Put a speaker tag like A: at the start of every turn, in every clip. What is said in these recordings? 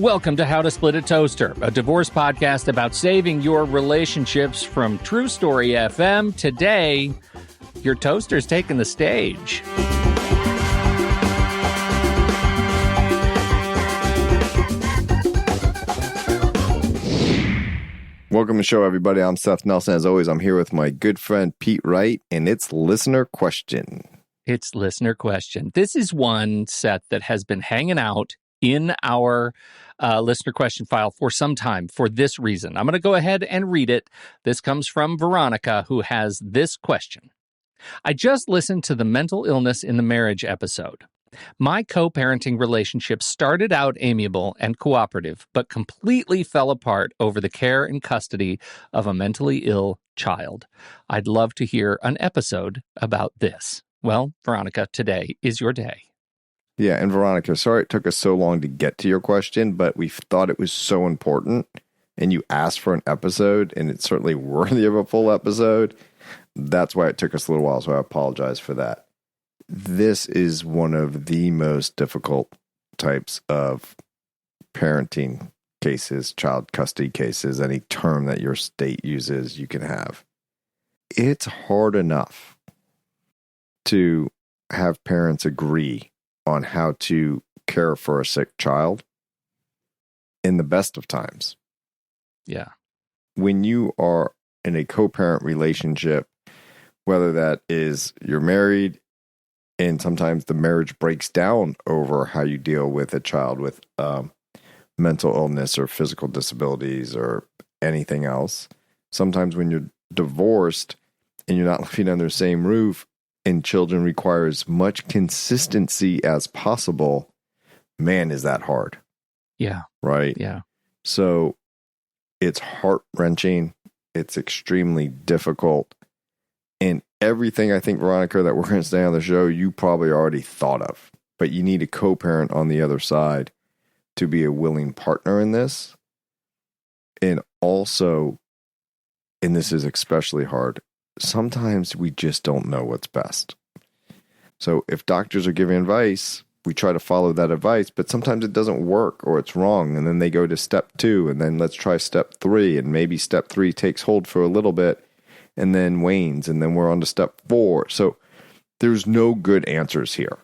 A: Welcome to How to Split a Toaster, a divorce podcast about saving your relationships from True Story FM. Today, your toaster's taking the stage.
B: Welcome to the show, everybody. I'm Seth Nelson. As always, I'm here with my good friend Pete Wright, and it's Listener Question.
A: It's Listener Question. This is one, Seth, that has been hanging out in our listener question file for some time for this reason. I'm going to go ahead and read it. This comes from Veronica, who has this question. I just listened to the mental illness in the marriage episode. My co-parenting relationship started out amiable and cooperative, but completely fell apart over the care and custody of a mentally ill child. I'd love to hear an episode about this. Well, Veronica, today is your day.
B: Yeah, and Veronica, sorry it took us so long to get to your question, but we thought it was so important, and you asked for an episode, and it's certainly worthy of a full episode. That's why it took us a little while, so I apologize for that. This is one of the most difficult types of parenting cases, child custody cases, any term that your state uses, you can have. It's hard enough to have parents agree on how to care for a sick child in the best of times.
A: Yeah.
B: When you are in a co-parent relationship, whether that is you're married and sometimes the marriage breaks down over how you deal with a child with mental illness or physical disabilities or anything else. Sometimes when you're divorced and you're not living under the same roof, and children require as much consistency as possible, man, is that hard.
A: Yeah.
B: Right?
A: Yeah.
B: So it's heart-wrenching. It's extremely difficult. And everything, I think, Veronica, that we're going to say on the show, you probably already thought of. But you need a co-parent on the other side to be a willing partner in this. And also, and this is especially hard, sometimes we just don't know what's best. So if doctors are giving advice, we try to follow that advice, but sometimes it doesn't work or it's wrong. And then they go to step 2 and then let's try step 3. And maybe step 3 takes hold for a little bit and then wanes. And then we're on to step 4. So there's no good answers here.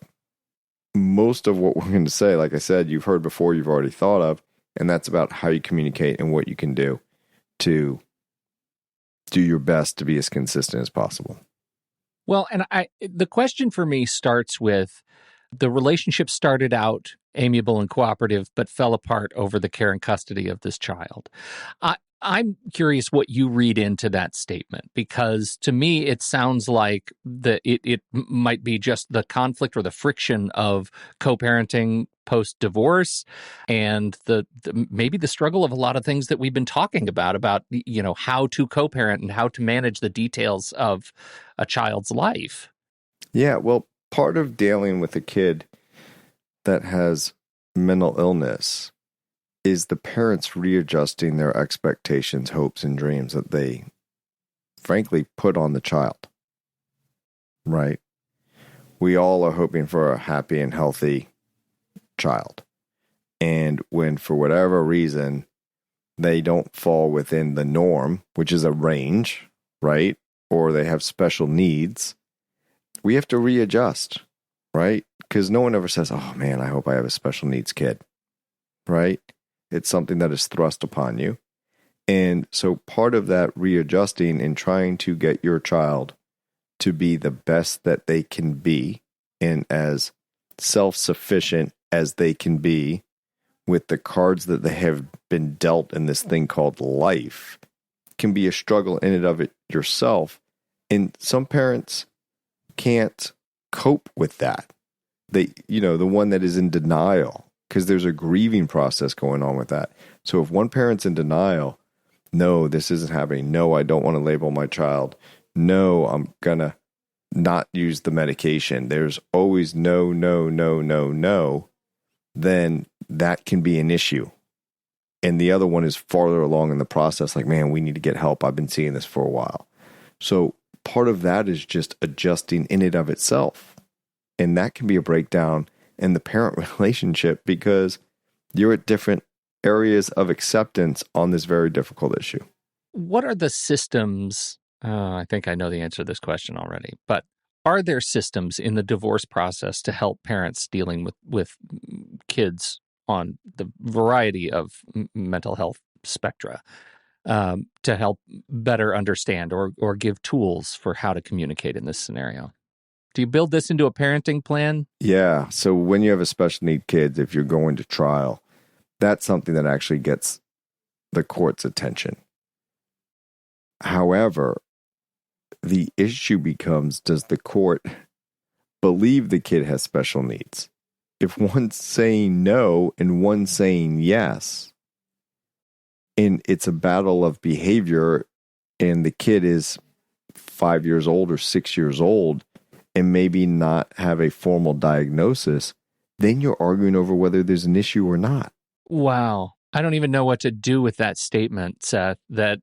B: Most of what we're going to say, like I said, you've heard before, you've already thought of, and that's about how you communicate and what you can do to do your best to be as consistent as possible.
A: Well, and the question for me starts with the relationship started out amiable and cooperative, but fell apart over the care and custody of this child. I'm curious what you read into that statement, because to me, it sounds like it might be just the conflict or the friction of co-parenting post-divorce and maybe the struggle of a lot of things that we've been talking about, you know, how to co-parent and how to manage the details of a child's life.
B: Yeah, well, part of dealing with a kid that has mental illness is the parents readjusting their expectations, hopes, and dreams that they, frankly, put on the child. Right? We all are hoping for a happy and healthy child. And when, for whatever reason, they don't fall within the norm, which is a range, right? Or they have special needs, we have to readjust, right? Because no one ever says, oh man, I hope I have a special needs kid, right? It's something that is thrust upon you. And so part of that readjusting and trying to get your child to be the best that they can be and as self-sufficient as they can be with the cards that they have been dealt in this thing called life can be a struggle in and of it yourself. And some parents can't cope with that. They, you know, the one that is in denial, because there's a grieving process going on with that. So if one parent's in denial, no, this isn't happening. No, I don't want to label my child. No, I'm going to not use the medication. There's always no, then that can be an issue. And the other one is farther along in the process, like, man, we need to get help. I've been seeing this for a while. So part of that is just adjusting in and of itself. And that can be a breakdown in the parent relationship because you're at different areas of acceptance on this very difficult issue.
A: What are the systems? I think I know the answer to this question already, but are there systems in the divorce process to help parents dealing with kids on the variety of mental health spectra to help better understand or give tools for how to communicate in this scenario? Do you build this into a parenting plan?
B: Yeah. So when you have a special need kid, if you're going to trial, that's something that actually gets the court's attention. However, the issue becomes, does the court believe the kid has special needs? If one's saying no and one's saying yes, and it's a battle of behavior, and the kid is 5 years old or 6 years old and maybe not have a formal diagnosis, then you're arguing over whether there's an issue or not.
A: Wow. I don't even know what to do with that statement, Seth, that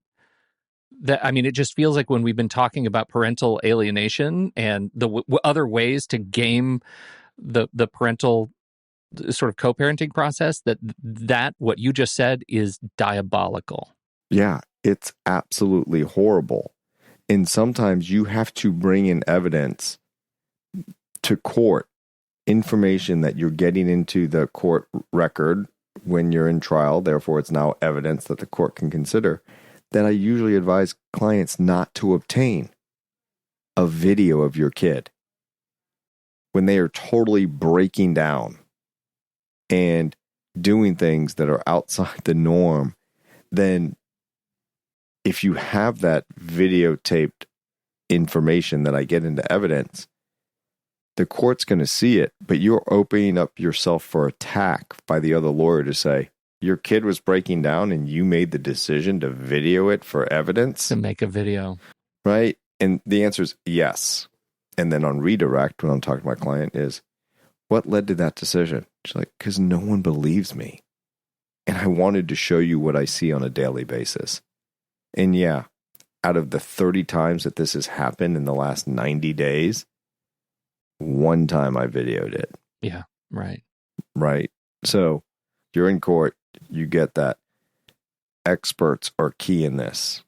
A: I mean, it just feels like when we've been talking about parental alienation and the other ways to game the parental sort of co-parenting process, that what you just said is diabolical.
B: Yeah, it's absolutely horrible. And sometimes you have to bring in evidence to court, information that you're getting into the court record when you're in trial. Therefore, it's now evidence that the court can consider, that I usually advise clients not to obtain a video of your kid when they are totally breaking down and doing things that are outside the norm. Then if you have that videotaped information that I get into evidence, the court's going to see it, but you're opening up yourself for attack by the other lawyer to say, your kid was breaking down and you made the decision to video it for evidence?
A: To make a video.
B: Right? And the answer is yes. And then on redirect, when I'm talking to my client, is, what led to that decision? She's like, because no one believes me. And I wanted to show you what I see on a daily basis. And yeah, out of the 30 times that this has happened in the last 90 days, one time I videoed it.
A: Yeah, right.
B: Right. So you're in court, you get that. Experts are key in this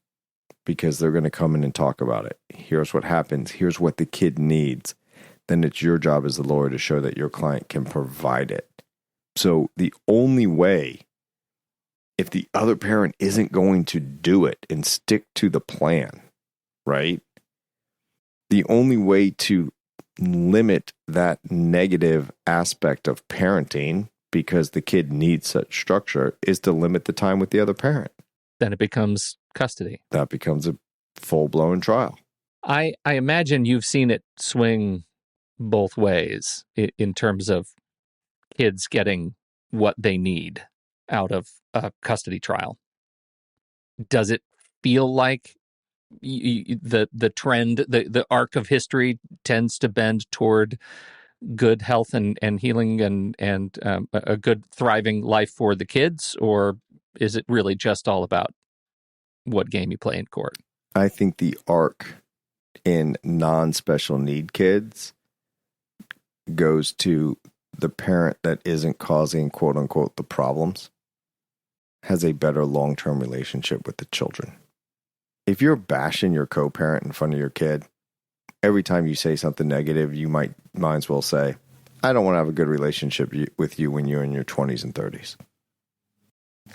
B: because they're going to come in and talk about it. Here's what happens. Here's what the kid needs. Then it's your job as the lawyer to show that your client can provide it. So the only way, if the other parent isn't going to do it and stick to the plan, right? The only way to limit that negative aspect of parenting, because the kid needs such structure, is to limit the time with the other parent.
A: Then it becomes custody.
B: That becomes a full-blown trial.
A: I imagine you've seen it swing both ways in terms of kids getting what they need out of a custody trial. Does it feel like the trend, the arc of history tends to bend toward good health and healing and a good thriving life for the kids, or is it really just all about what game you play in court?
B: I think the arc in non-special need kids goes to the parent that isn't causing, quote unquote, the problems, has a better long-term relationship with the children. If you're bashing your co-parent in front of your kid, every time you say something negative, you might as well say, I don't want to have a good relationship with you when you're in your 20s and 30s.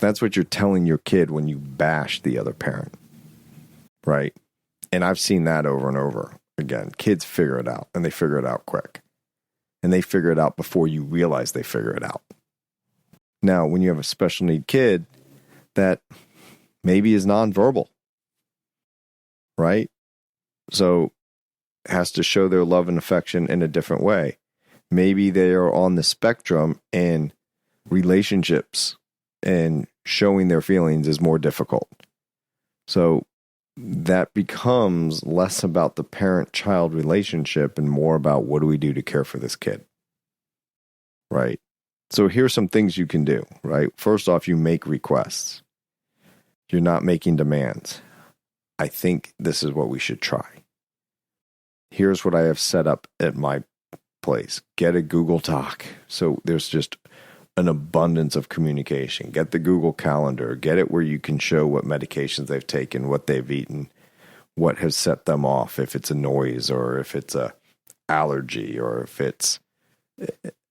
B: That's what you're telling your kid when you bash the other parent, right? And I've seen that over and over again. Kids figure it out, and they figure it out quick. And they figure it out before you realize they figure it out. Now, when you have a special need kid that maybe is nonverbal, right? So has to show their love and affection in a different way. Maybe they are on the spectrum and relationships and showing their feelings is more difficult. So that becomes less about the parent-child relationship and more about what do we do to care for this kid, right? So here's some things you can do, right? First off, you make requests. You're not making demands. I think this is what we should try. Here's what I have set up at my place. Get a Google Doc. So there's just an abundance of communication. Get the Google Calendar. Get it where you can show what medications they've taken, what they've eaten, what has set them off, if it's a noise or if it's a allergy or if it's,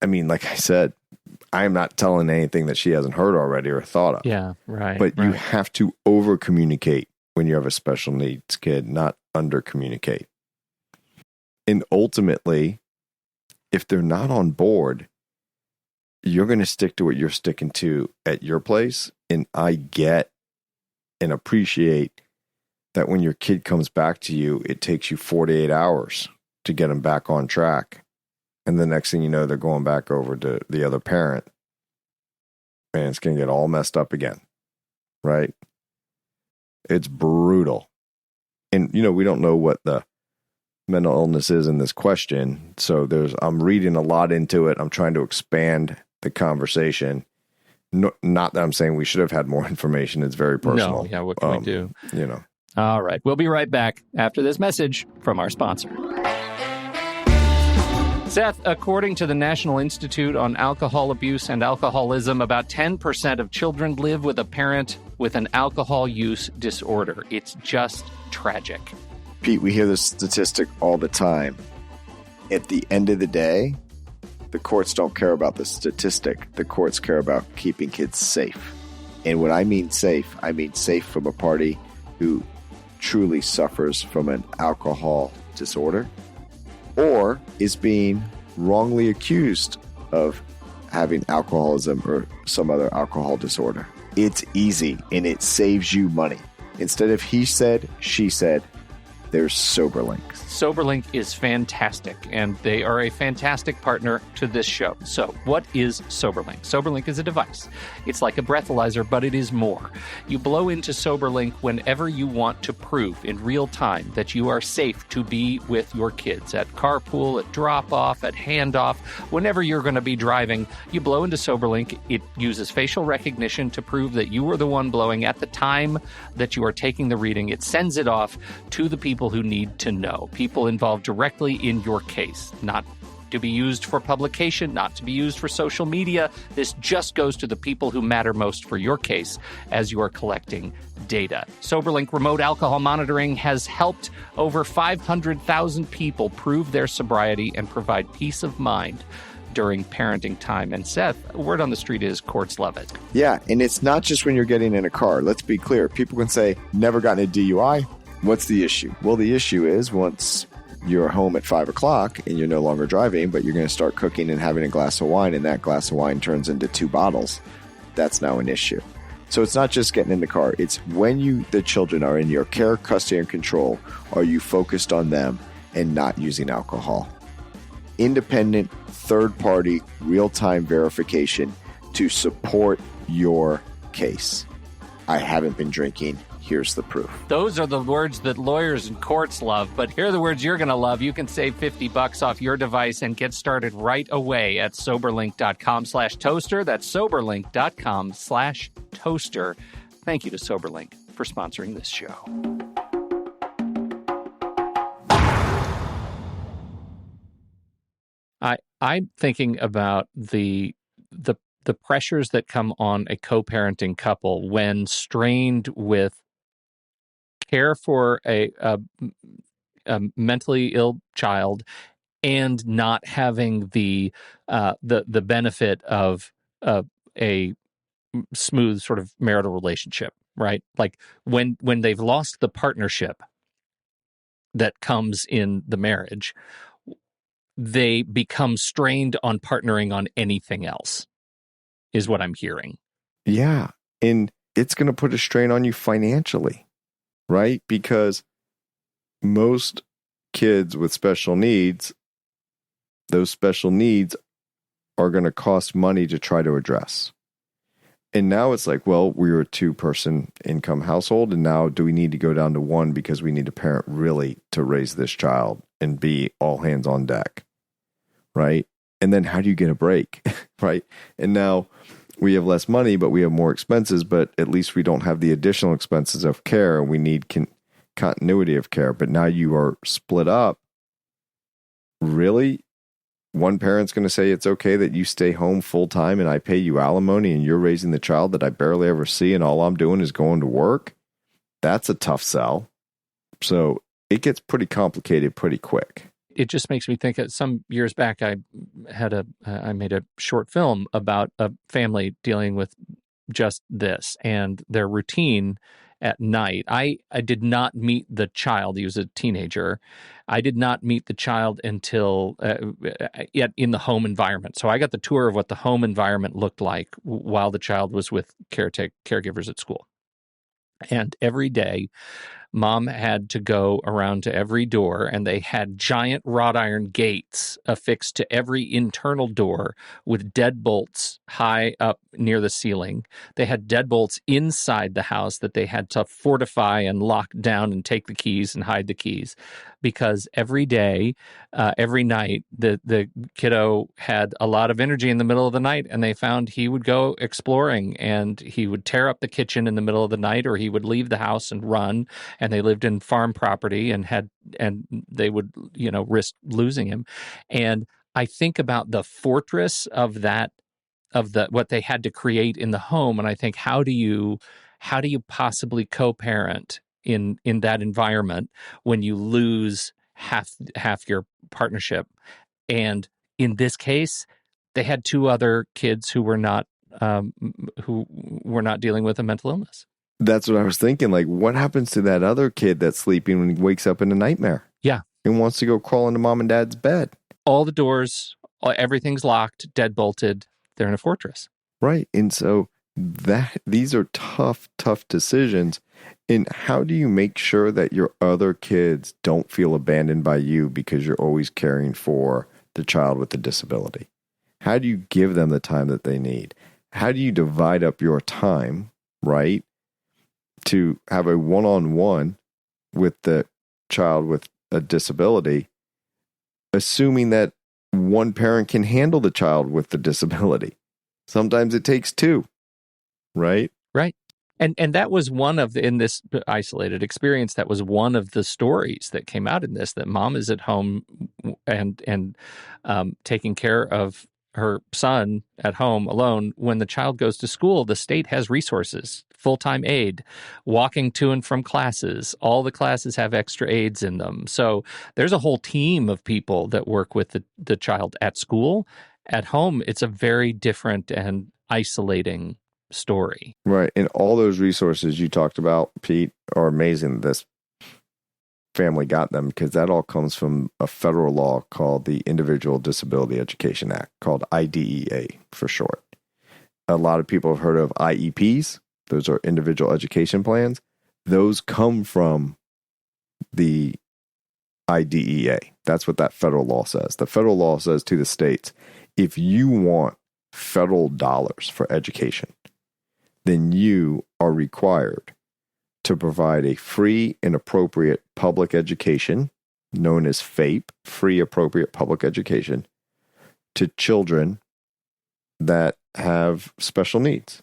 B: I mean, like I said, I'm not telling anything that she hasn't heard already or thought of.
A: Yeah, right.
B: But
A: right.
B: you have to over communicate when you have a special needs kid, not under communicate. And ultimately, if they're not on board, you're going to stick to what you're sticking to at your place. And I get and appreciate that when your kid comes back to you, it takes you 48 hours to get them back on track. And the next thing you know, they're going back over to the other parent. And it's going to get all messed up again. Right? It's brutal. And, we don't know what the mental illness is in this question. So I'm reading a lot into it. I'm trying to expand the conversation. No, not that I'm saying we should have had more information. It's very personal.
A: No, yeah, what can we do?
B: All
A: right. We'll be right back after this message from our sponsor. Seth, according to the National Institute on Alcohol Abuse and Alcoholism, about 10% of children live with a parent with an alcohol use disorder. It's just tragic.
C: Pete, we hear this statistic all the time. At the end of the day, the courts don't care about the statistic. The courts care about keeping kids safe. And when I mean safe from a party who truly suffers from an alcohol disorder or is being wrongly accused of having alcoholism or some other alcohol disorder. It's easy and it saves you money. Instead of he said, she said, there's SoberLink.
A: SoberLink is fantastic, and they are a fantastic partner to this show. So what is SoberLink? SoberLink is a device. It's like a breathalyzer, but it is more. You blow into SoberLink whenever you want to prove in real time that you are safe to be with your kids at carpool, at drop-off, at handoff, whenever you're going to be driving. You blow into SoberLink. It uses facial recognition to prove that you were the one blowing at the time that you are taking the reading. It sends it off to the people who need to know, people involved directly in your case, not to be used for publication, not to be used for social media. This just goes to the people who matter most for your case as you are collecting data. SoberLink remote alcohol monitoring has helped over 500,000 people prove their sobriety and provide peace of mind during parenting time. And Seth, word on the street is courts love it.
C: Yeah, and it's not just when you're getting in a car. Let's be clear. People can say, never gotten a DUI. What's the issue? Well, the issue is once you're home at 5 o'clock and you're no longer driving, but you're going to start cooking and having a glass of wine, and that glass of wine turns into 2 bottles. That's now an issue. So it's not just getting in the car. It's when the children are in your care, custody, and control, are you focused on them and not using alcohol? Independent, third-party, real-time verification to support your case. I haven't been drinking. Here's the proof.
A: Those are the words that lawyers and courts love, but here are the words you're going to love. You can save $50 off your device and get started right away at soberlink.com/toaster. That's soberlink.com/toaster. Thank you to SoberLink for sponsoring this show. I'm thinking about the pressures that come on a co-parenting couple when strained with care for a mentally ill child and not having the benefit of a smooth sort of marital relationship, right? Like when they've lost the partnership that comes in the marriage, they become strained on partnering on anything else, is what I'm hearing.
B: Yeah. And it's going to put a strain on you financially, right? Because most kids with special needs, those special needs are going to cost money to try to address. And now it's like, well, we're a 2-person income household, and now do we need to go down to 1 because we need a parent really to raise this child and be all hands on deck, right? And then how do you get a break, right? And now we have less money, but we have more expenses, but at least we don't have the additional expenses of care. We need continuity of care, but now you are split up. Really? one parent's going to say it's okay that you stay home full time and I pay you alimony and you're raising the child that I barely ever see and all I'm doing is going to work. That's a tough sell. So it gets pretty complicated pretty quick.
A: It just makes me think of some years back, I made a short film about a family dealing with just this and their routine at night. I did not meet the child. He was a teenager. I did not meet the child until yet in the home environment. So I got the tour of what the home environment looked like while the child was with caregivers at school. And every day, Mom had to go around to every door, and they had giant wrought iron gates affixed to every internal door with deadbolts high up near the ceiling. They had deadbolts inside the house that they had to fortify and lock down and take the keys and hide the keys, because every day, every night, the kiddo had a lot of energy in the middle of the night, and they found he would go exploring, and he would tear up the kitchen in the middle of the night, or he would leave the house and run. And they lived in farm property and they would, risk losing him. And I think about the fortress of what they had to create in the home. And I think, how do you possibly co-parent in that environment when you lose half your partnership? And in this case, they had two other kids who were not dealing with a mental illness.
B: That's what I was thinking. Like, what happens to that other kid that's sleeping when he wakes up in a nightmare?
A: Yeah.
B: And wants to go crawl into mom and dad's bed.
A: All the doors, everything's locked, dead-bolted. They're in a fortress.
B: Right. And so these are tough decisions. And how do you make sure that your other kids don't feel abandoned by you because you're always caring for the child with the disability? How do you give them the time that they need? How do you divide up your time, right, to have a one-on-one with the child with a disability, assuming that one parent can handle the child with the disability? Sometimes it takes two, right?
A: Right. And that was in this isolated experience, that was one of the stories that came out in this, that mom is at home and taking care of her son at home alone. When the child goes to school, the state has resources, full-time aid, walking to and from classes. All the classes have extra aides in them. So there's a whole team of people that work with the child at school. At home, it's a very different and isolating story.
B: Right. And all those resources you talked about, Pete, are amazing. This family got them because that all comes from a federal law called the Individual Disability Education Act, called IDEA for short. A lot of people have heard of IEPs. Those are individual education plans. Those come from the IDEA. That's what that federal law says. The federal law says to the states, if you want federal dollars for education, then you are required to provide a free and appropriate public education, known as FAPE, free appropriate public education, to children that have special needs.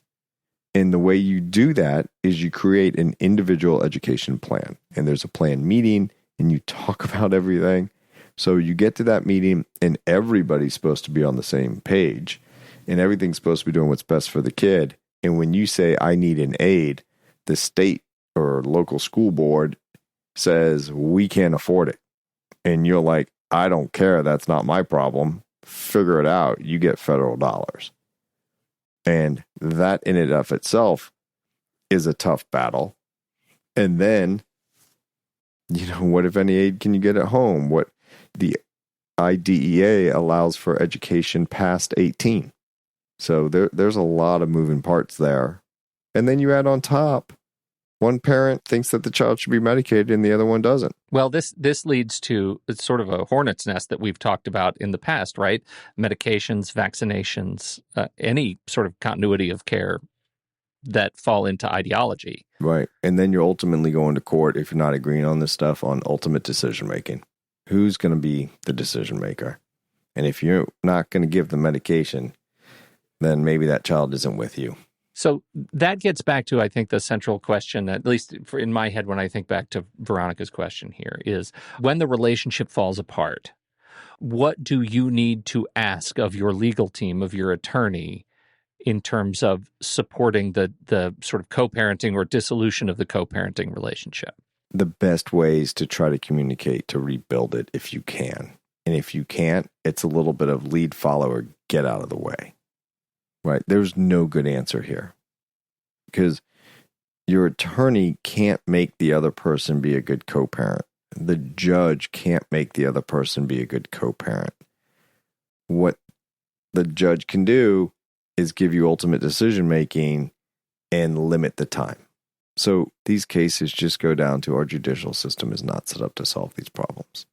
B: And the way you do that is you create an individual education plan. And there's a plan meeting and you talk about everything. So you get to that meeting and everybody's supposed to be on the same page and everything's supposed to be doing what's best for the kid. And when you say, I need an aid, the state or local school board says, we can't afford it. And you're like, I don't care. That's not my problem. Figure it out. You get federal dollars. And that in and of itself is a tough battle. And then, what if any aid can you get at home? What the IDEA allows for education past 18. So there's a lot of moving parts there. And then you add on top, one parent thinks that the child should be medicated and the other one doesn't.
A: Well, this leads to sort of a hornet's nest that we've talked about in the past, right? Medications, vaccinations, any sort of continuity of care that fall into ideology.
B: Right. And then you're ultimately going to court if you're not agreeing on this stuff on ultimate decision making. Who's going to be the decision maker? And if you're not going to give the medication, then maybe that child isn't with you.
A: So that gets back to, I think, the central question, at least in my head when I think back to Veronica's question here, is when the relationship falls apart, What do you need to ask of your legal team, of your attorney, in terms of supporting the sort of co-parenting or dissolution of the co-parenting relationship?
B: The best ways to try to communicate to rebuild it if you can. And if you can't, it's a little bit of lead, follower, get out of the way. Right? There's no good answer here. Because your attorney can't make the other person be a good co-parent. The judge can't make the other person be a good co-parent. What the judge can do is give you ultimate decision making and limit the time. So these cases just go down to our judicial system is not set up to solve these problems.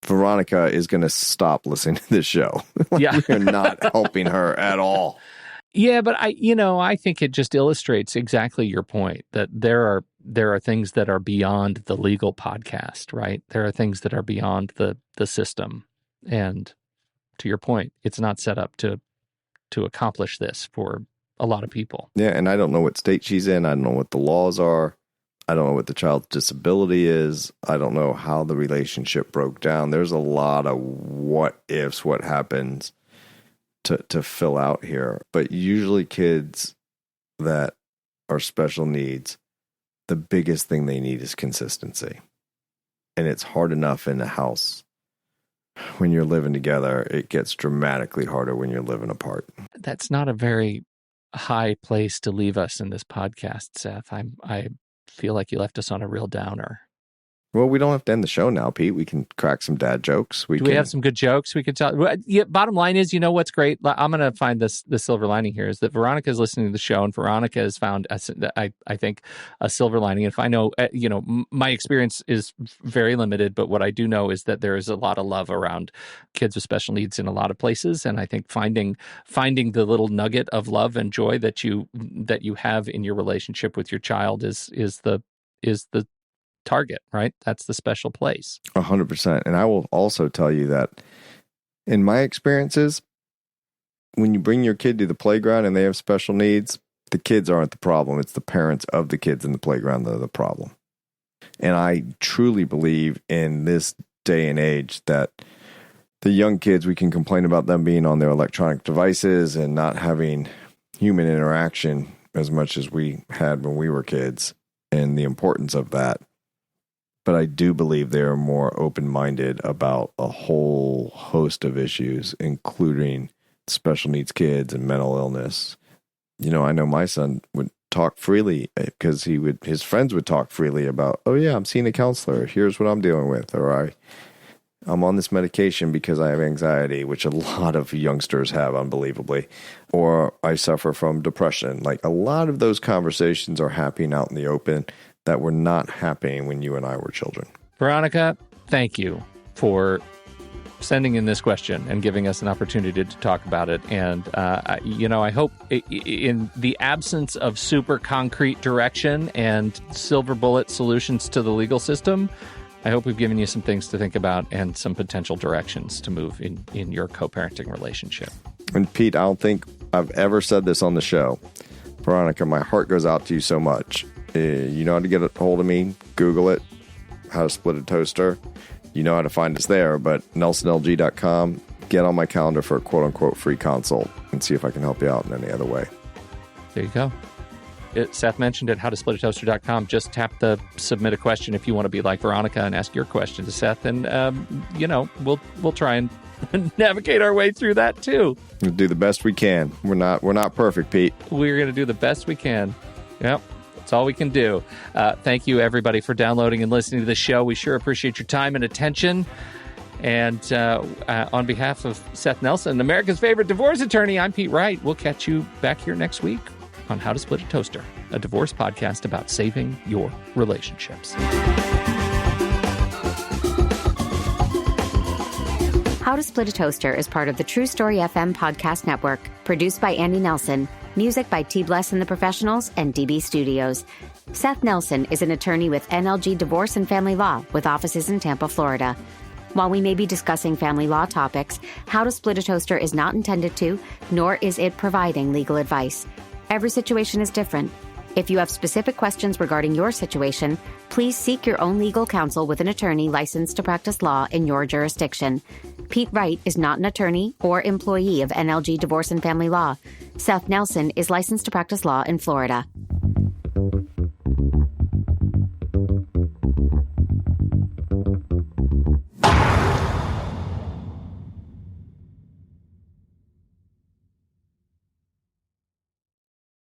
B: Veronica is going to stop listening to this show.
A: Yeah.
B: We're not helping her at all.
A: Yeah, but I think it just illustrates exactly your point that there are things that are beyond the legal podcast, right? There are things that are beyond the system. And to your point, it's not set up to accomplish this for a lot of people.
B: Yeah, and I don't know what state she's in. I don't know what the laws are. I don't know what the child's disability is. I don't know how the relationship broke down. There's a lot of what ifs, what happens to fill out here. But usually kids that are special needs, the biggest thing they need is consistency. And it's hard enough in a house. When you're living together, it gets dramatically harder when you're living apart.
A: That's not a very high place to leave us in this podcast, Seth. I feel like you left us on a real downer.
B: Well, we don't have to end the show now, Pete. We can crack some dad jokes.
A: Do we have some good jokes we could tell? Yeah, bottom line is, you know what's great? I'm going to find the silver lining here is that Veronica is listening to the show, and Veronica has found, I think, a silver lining. If I know, my experience is very limited, but what I do know is that there is a lot of love around kids with special needs in a lot of places, and I think finding the little nugget of love and joy that you have in your relationship with your child is the target, right? That's the special place.
B: 100%. And I will also tell you that in my experiences, when you bring your kid to the playground and they have special needs, the kids aren't the problem. It's the parents of the kids in the playground that are the problem. And I truly believe in this day and age that the young kids, we can complain about them being on their electronic devices and not having human interaction as much as we had when we were kids and the importance of that. But I do believe they are more open-minded about a whole host of issues, including special needs kids and mental illness. You know, I know my son would talk freely because his friends would talk freely about, oh yeah, I'm seeing a counselor. Here's what I'm dealing with. Or I'm on this medication because I have anxiety, which a lot of youngsters have, unbelievably. Or I suffer from depression. Like a lot of those conversations are happening out in the open that were not happening when you and I were children.
A: Veronica, thank you for sending in this question and giving us an opportunity to talk about it. And, I hope in the absence of super concrete direction and silver bullet solutions to the legal system, I hope we've given you some things to think about and some potential directions to move in your co-parenting relationship.
B: And Pete, I don't think I've ever said this on the show. Veronica, my heart goes out to you so much. You know how to get a hold of me. Google it. How to split a toaster. You know how to find us there, but nelsonlg.com. Get on my calendar for a quote-unquote free consult and see if I can help you out in any other way.
A: There you go. Seth mentioned it, howtosplitatoaster.com. Just tap the submit a question if you want to be like Veronica and ask your question to Seth. And, we'll try and navigate our way through that too.
B: We'll do the best we can. We're not perfect, Pete.
A: We're going to do the best we can. Yep. That's all we can do. Thank you, everybody, for downloading and listening to the show. We sure appreciate your time and attention. And on behalf of Seth Nelson, America's favorite divorce attorney, I'm Pete Wright. We'll catch you back here next week on How to Split a Toaster, a divorce podcast about saving your relationships.
D: How to Split a Toaster is part of the True Story FM podcast network, produced by Andy Nelson, music by T. Bless and the Professionals and DB Studios. Seth Nelson is an attorney with NLG Divorce and Family Law with offices in Tampa, Florida. While we may be discussing family law topics, How to Split a Toaster is not intended to, nor is it providing legal advice. Every situation is different. If you have specific questions regarding your situation, please seek your own legal counsel with an attorney licensed to practice law in your jurisdiction. Pete Wright is not an attorney or employee of NLG Divorce and Family Law. Seth Nelson is licensed to practice law in Florida.